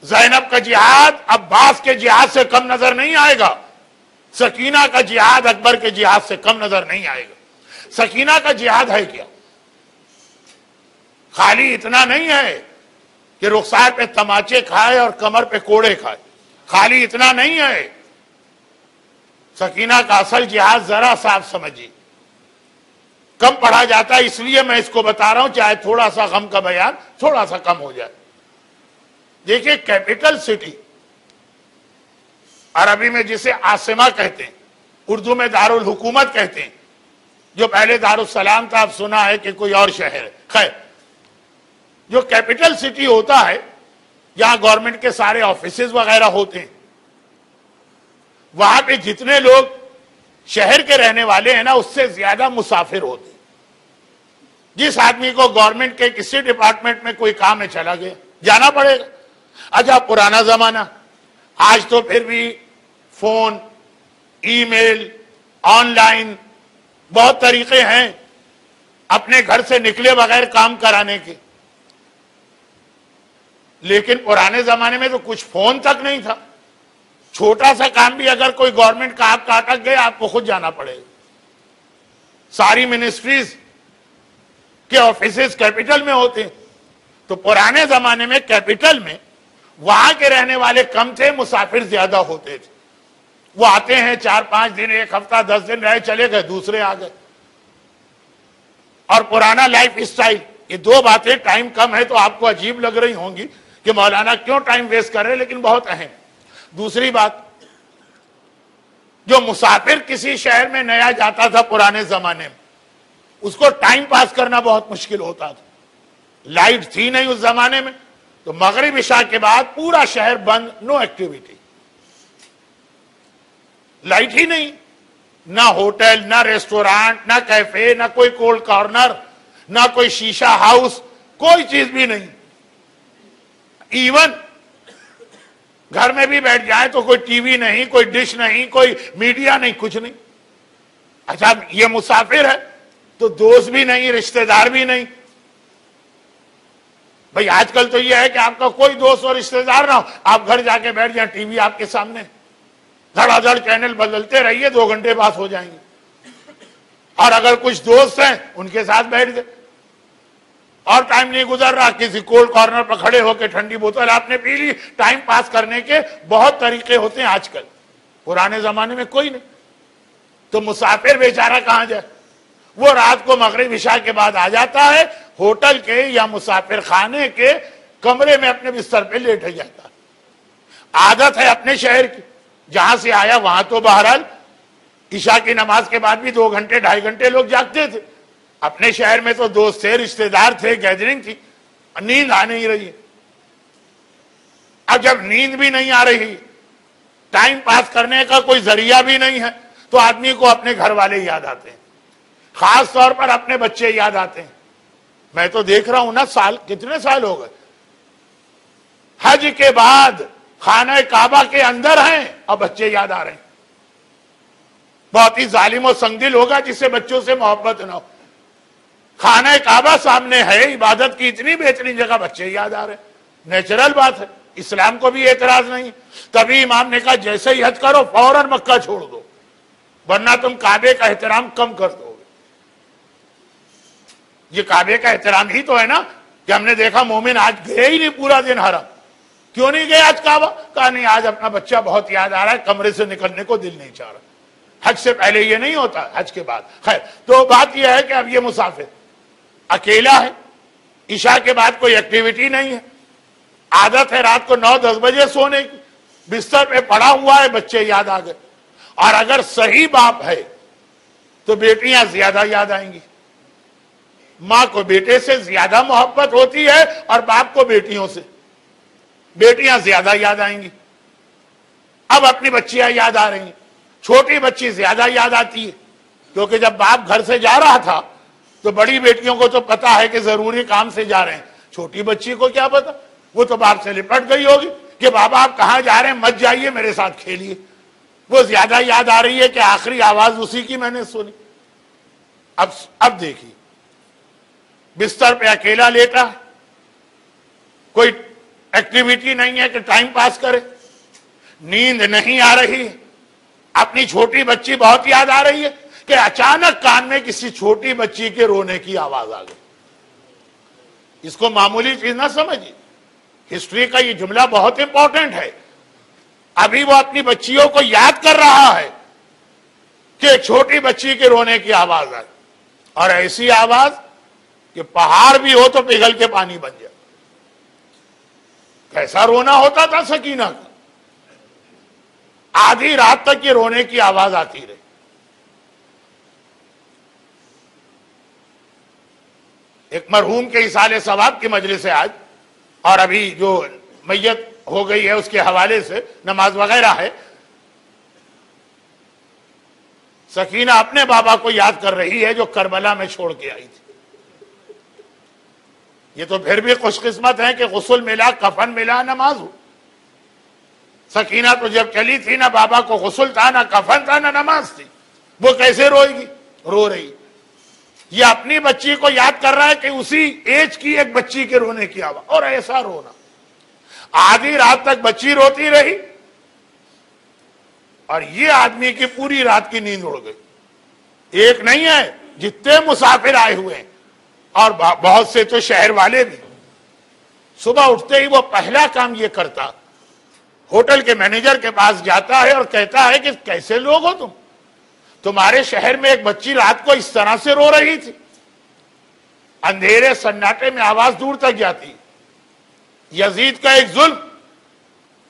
زینب کا جہاد عباس کے جہاد سے کم نظر نہیں آئے گا، سکینہ کا جہاد اکبر کے جہاد سے کم نظر نہیں آئے گا۔ سکینہ کا جہاد ہے کیا؟ خالی اتنا نہیں ہے کہ رخسار پہ تماچے کھائے اور کمر پہ کوڑے کھائے، خالی اتنا نہیں ہے۔ سکینہ کا اصل جہاد ذرا صاف سمجھیے، کم پڑھا جاتا ہے، اس لیے میں اس کو بتا رہا ہوں چاہے تھوڑا سا غم کا بیان تھوڑا سا کم ہو جائے۔ دیکھیے کیپٹل سٹی، عربی میں جسے عاصمہ کہتے ہیں، اردو میں دارالحکومت کہتے ہیں، جو پہلے دارالسلام تھا اب سنا ہے کہ کوئی اور شہر ہے۔ خیر، جو کیپٹل سٹی ہوتا ہے جہاں گورنمنٹ کے سارے آفیسز وغیرہ ہوتے ہیں، وہاں پہ جتنے لوگ شہر کے رہنے والے ہیں نا اس سے زیادہ مسافر ہوتے ہیں۔ جس آدمی کو گورنمنٹ کے کسی ڈپارٹمنٹ میں کوئی کام ہے چلا گیا، جانا پڑے گا۔ اچھا پرانا زمانہ، آج تو پھر بھی phone, E mile, on line بہت طریقے ہیں اپنے گھر سے نکلے بغیر کام کرانے کے، لیکن پرانے زمانے میں تو کچھ فون تک نہیں تھا۔ چھوٹا سا کام بھی اگر کوئی گورنمنٹ کا آپ کا اٹک گیا آپ کو خود جانا پڑے گا۔ ساری منسٹریز کے آفیسز کیپٹل میں ہوتے ہیں، تو پرانے زمانے میں کیپٹل میں وہاں کے رہنے والے کم تھے، مسافر زیادہ ہوتے تھے۔ وہ آتے ہیں 4-5 دن، 1 ہفتہ، 10 دن رہے چلے گئے، دوسرے آ گئے۔ اور پرانا لائف اسٹائل، یہ دو باتیں ٹائم کم ہے تو آپ کو عجیب لگ رہی ہوں گی کہ مولانا کیوں ٹائم ویسٹ کر رہے، لیکن بہت اہم۔ دوسری بات، جو مسافر کسی شہر میں نیا جاتا تھا پرانے زمانے میں، اس کو ٹائم پاس کرنا بہت مشکل ہوتا تھا۔ لائٹ تھی نہیں اس زمانے میں، تو مغرب عشاء کے بعد پورا شہر بند، نو ایکٹیویٹی، لائٹ ہی نہیں، نہ ہوٹل، نہ ریسٹورانٹ، نہ کیفے، نہ کوئی کولڈ کارنر، نہ کوئی شیشہ ہاؤس، کوئی چیز بھی نہیں۔ ایون گھر میں بھی بیٹھ جائیں تو کوئی ٹی وی نہیں، کوئی ڈش نہیں، کوئی میڈیا نہیں، کچھ نہیں۔ اچھا یہ مسافر ہے تو دوست بھی نہیں، رشتہ دار بھی نہیں۔ بھئی آج کل تو یہ ہے کہ آپ کا کوئی دوست اور رشتہ دار نہ ہو، آپ گھر جا کے بیٹھ جائیں، ٹی وی آپ کے سامنے، دھڑا دھڑ چینل بدلتے رہیے، 2 گھنٹے پاس ہو جائیں گے۔ اور اگر کچھ دوست ہیں ان کے ساتھ بیٹھ گئے، اور ٹائم نہیں گزر رہا، کسی کولڈ کارنر پر کھڑے ہو کے ٹھنڈی بوتل آپ نے پی لی۔ ٹائم پاس کرنے کے بہت طریقے ہوتے ہیں آج کل، پرانے زمانے میں کوئی نہیں۔ تو مسافر بیچارہ کہاں جائے؟ وہ رات کو مغرب عشاء کے بعد آ جاتا ہے، ہوٹل کے یا مسافر خانے کے کمرے میں اپنے بستر پہ لیٹ جاتا ہے۔ عادت ہے اپنے شہر کی، جہاں سے آیا وہاں تو بہرحال عشاء کی نماز کے بعد بھی 2 گھنٹے 2.5 گھنٹے لوگ جاگتے تھے۔ اپنے شہر میں تو دوست تھے، رشتہ دار تھے، گیدرنگ تھی، نیند آ نہیں رہی ہے۔ اب جب نیند بھی نہیں آ رہی، ٹائم پاس کرنے کا کوئی ذریعہ بھی نہیں ہے، تو آدمی کو اپنے گھر والے یاد آتے ہیں، خاص طور پر اپنے بچے یاد آتے ہیں۔ میں تو دیکھ رہا ہوں نا، کتنے سال ہو گئے حج کے بعد خانہ کعبہ کے اندر ہیں اور بچے یاد آ رہے ہیں۔ بہت ہی ظالم و سنگدل ہوگا جسے بچوں سے محبت نہ ہو۔ خانہ کعبہ سامنے ہے، عبادت کی اتنی بہترین جگہ، بچے یاد آ رہے ہیں۔ نیچرل بات ہے، اسلام کو بھی اعتراض نہیں۔ تبھی امام نے کہا جیسے ہی حج کرو فوراً مکہ چھوڑ دو، ورنہ تم کعبے کا احترام کم کر دو گے۔ یہ کعبے کا احترام ہی تو ہے نا کہ ہم نے دیکھا مومن آج گئے ہی نہیں پورا دن حرم۔ کیوں نہیں گئے آج کعبہ؟ کہا نہیں آج اپنا بچہ بہت یاد آ رہا ہے، کمرے سے نکلنے کو دل نہیں چاہ رہا۔ حج سے پہلے یہ نہیں ہوتا، حج کے بعد۔ خیر، تو بات یہ ہے کہ اب یہ مسافر اکیلا ہے، عشاء کے بعد کوئی ایکٹیویٹی نہیں ہے، عادت ہے رات کو 9-10 بجے سونے کی، بستر پہ پڑا ہوا ہے، بچے یاد آ گئے۔ اور اگر صحیح باپ ہے تو بیٹیاں زیادہ یاد آئیں گی۔ ماں کو بیٹے سے زیادہ محبت ہوتی ہے اور باپ کو بیٹیوں سے، بیٹیاں زیادہ یاد آئیں گی۔ اب اپنی بچیاں یاد آ رہی ہیں، چھوٹی بچی زیادہ یاد آتی ہے، کیونکہ جب باپ گھر سے جا رہا تھا تو بڑی بیٹیوں کو تو پتا ہے کہ ضروری کام سے جا رہے ہیں، چھوٹی بچی کو کیا پتا، وہ تو باپ سے لپٹ گئی ہوگی کہ بابا آپ کہاں جا رہے ہیں، مت جائیے، میرے ساتھ کھیلیے۔ وہ زیادہ یاد آ رہی ہے کہ آخری آواز اسی کی میں نے سنی۔ اب دیکھیے، بستر پہ اکیلا لیٹا، کوئی ایکٹیویٹی نہیں ہے کہ ٹائم پاس کرے، نیند نہیں آ رہی، اپنی چھوٹی بچی بہت یاد آ رہی ہے کہ اچانک کان میں کسی چھوٹی بچی کے رونے کی آواز آ گئی. اس کو معمولی چیز نہ سمجھیے، ہسٹری کا یہ جملہ بہت امپورٹنٹ ہے. ابھی وہ اپنی بچیوں کو یاد کر رہا ہے کہ ایک چھوٹی بچی کے رونے کی آواز آئی، اور ایسی آواز کہ پہاڑ بھی ہو تو پگھل کے پانی بن جائے. کیسا رونا ہوتا تھا سکینہ کا. آدھی رات تک یہ رونے کی آواز آتی رہی. ایک مرحوم کے ایصال ثواب کی مجلس ہے آج، اور ابھی جو میت ہو گئی ہے اس کے حوالے سے نماز وغیرہ ہے. سکینہ اپنے بابا کو یاد کر رہی ہے جو کربلا میں چھوڑ کے آئی تھی. یہ تو پھر بھی خوش قسمت ہے کہ غسل ملا، کفن ملا، نماز ہو. سکینہ تو جب چلی تھی نہ بابا کو غسل تھا، نہ کفن تھا، نہ نماز تھی. وہ کیسے روئے گی؟ رو رہی. یہ اپنی بچی کو یاد کر رہا ہے کہ اسی ایج کی ایک بچی کے رونے کی آواز، اور ایسا رونا. آدھی رات تک بچی روتی رہی اور یہ آدمی کی پوری رات کی نیند اڑ گئی. ایک نہیں ہے، جتنے مسافر آئے ہوئے ہیں اور بہت سے تو شہر والے بھی. صبح اٹھتے ہی وہ پہلا کام یہ کرتا، ہوٹل کے مینیجر کے پاس جاتا ہے اور کہتا ہے کہ کیسے لوگ ہو تم؟ تمہارے شہر میں ایک بچی رات کو اس طرح سے رو رہی تھی. اندھیرے سناٹے میں آواز دور تک جاتی. یزید کا ایک ظلم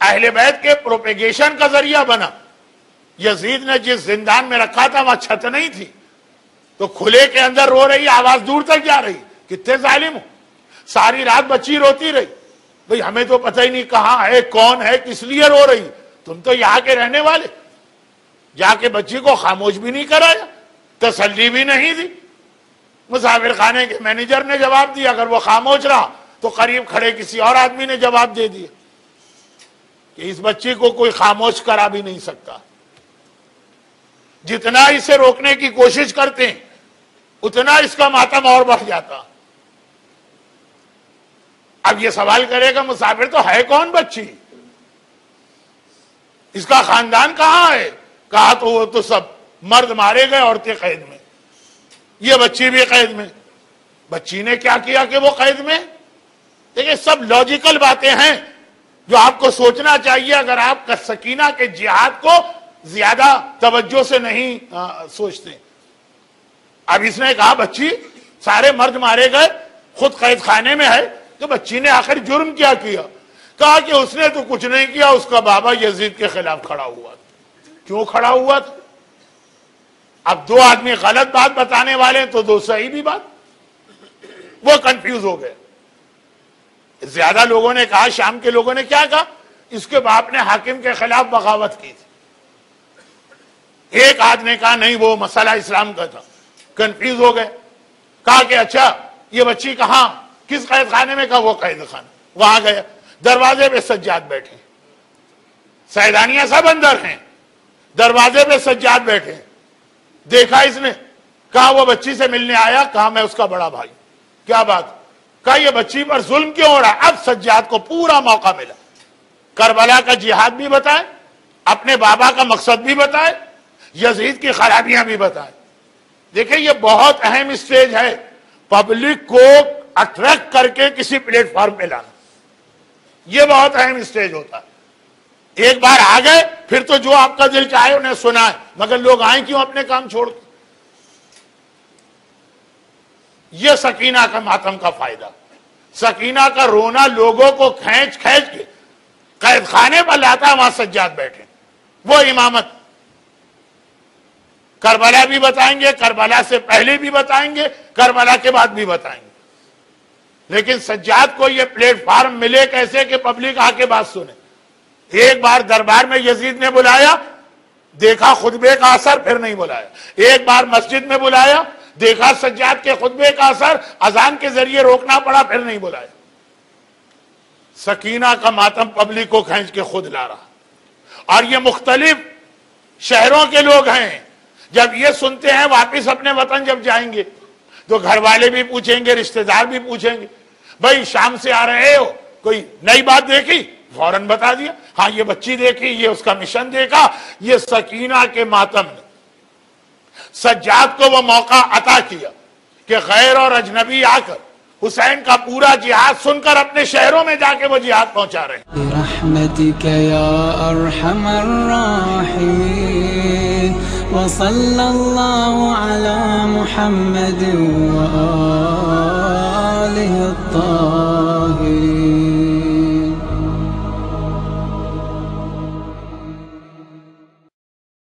اہل بیت کے پروپیگیشن کا ذریعہ بنا. یزید نے جس زندان میں رکھا تھا وہاں چھت نہیں تھی، تو کھلے کے اندر رو رہی، آواز دور تک جا رہی. کتنے ظالم ہو. ساری رات بچی روتی رہی. بھئی ہمیں تو پتہ ہی نہیں کہاں ہے، کون ہے، کس لیے رو رہی. تم تو یہاں کے رہنے والے. جا کے بچی کو خاموش بھی نہیں کرایا، تسلی بھی نہیں دی. مسافر خانے کے مینیجر نے جواب دیا. اگر وہ خاموش رہا تو قریب کھڑے کسی اور آدمی نے جواب دے دیا کہ اس بچی کو کوئی خاموش کرا بھی نہیں سکتا. جتنا اسے روکنے کی کوشش کرتے ہیں اتنا اس کا ماتم اور بڑھ جاتا. اب یہ سوال کرے گا مسافر تو ہے کون بچی؟ اس کا خاندان کہاں ہے؟ کہا تو وہ تو سب مرد مارے گئے، عورتیں قید میں، یہ بچی بھی قید میں. بچی نے کیا کیا کہ وہ قید میں؟ دیکھیں سب لاجیکل باتیں ہیں جو آپ کو سوچنا چاہیے اگر آپ سکینہ کے جہاد کو زیادہ توجہ سے نہیں سوچتے. اب اس نے کہا بچی، سارے مرد مارے گئے، خود قید خانے میں ہے، تو بچی نے آخر جرم کیا کیا؟ کہا کہ اس نے تو کچھ نہیں کیا، اس کا بابا یزید کے خلاف کھڑا ہوا تھا. کیوں کھڑا ہوا تھا؟ اب دو آدمی غلط بات بتانے والے ہیں تو دو صحیح بھی بات. وہ کنفیوز ہو گئے. زیادہ لوگوں نے کہا، شام کے لوگوں نے کیا کہا، اس کے باپ نے حاکم کے خلاف بغاوت کی تھی. ایک آدمی نے کہا نہیں وہ مسئلہ اسلام کا تھا. کنفیوز ہو گئے. کہا کہ اچھا یہ بچی کہاں، کس قید خانے میں؟ کہا وہ قید خانہ. وہاں گیا، دروازے پہ سجاد بیٹھے، سیدانیہ سب اندر ہیں، دروازے پہ سجاد بیٹھے. دیکھا اس نے، کہا وہ بچی سے ملنے آیا. کہا میں اس کا بڑا بھائی. کیا بات؟ کہا یہ بچی پر ظلم کیوں ہو رہا ہے؟ اب سجاد کو پورا موقع ملا، کربلا کا جہاد بھی بتائے، اپنے بابا کا مقصد بھی بتائے، یزید کی خرابیاں بھی بتائے. دیکھیں یہ بہت اہم اسٹیج ہے، پبلک کو اٹریکٹ کر کے کسی پلیٹ فارم پہ لانا. یہ بہت اہم اسٹیج ہوتا ہے. ایک بار آ گئے پھر تو جو آپ کا دل چاہے انہیں سنا ہے، مگر لوگ آئیں کیوں اپنے کام چھوڑ کے؟ یہ سکینہ کا ماتم کا فائدہ. سکینہ کا رونا لوگوں کو کھینچ کھینچ کے قید خانے پر لاتا. وہاں سجاد بیٹھے، وہ امامت. کربلا بھی بتائیں گے، کربلا سے پہلے بھی بتائیں گے، کربلا کے بعد بھی بتائیں گے. لیکن سجاد کو یہ پلیٹ فارم ملے کیسے کہ پبلک آ کے بات سنے. ایک بار دربار میں یزید نے بلایا، دیکھا خطبے کا اثر، پھر نہیں بلایا. ایک بار مسجد میں بلایا، دیکھا سجاد کے خطبے کا اثر، اذان کے ذریعے روکنا پڑا، پھر نہیں بلایا. سکینہ کا ماتم پبلک کو کھینچ کے خود لا رہا. اور یہ مختلف شہروں کے لوگ ہیں. جب یہ سنتے ہیں واپس اپنے وطن جب جائیں گے تو گھر والے بھی پوچھیں گے، رشتہ دار بھی پوچھیں گے، بھائی شام سے آ رہے ہو، کوئی نئی بات دیکھی فوراً بتا دیا، ہاں یہ بچی دیکھی، یہ اس کا مشن دیکھا. یہ سکینہ کے ماتم نے سجاد کو وہ موقع عطا کیا کہ غیر اور اجنبی آ کر حسین کا پورا جہاد سن کر اپنے شہروں میں جا کے وہ جہاد پہنچا رہے ہیں. برحمتک یا ارحم الراحمین وصلی اللہ علی محمد وآلہ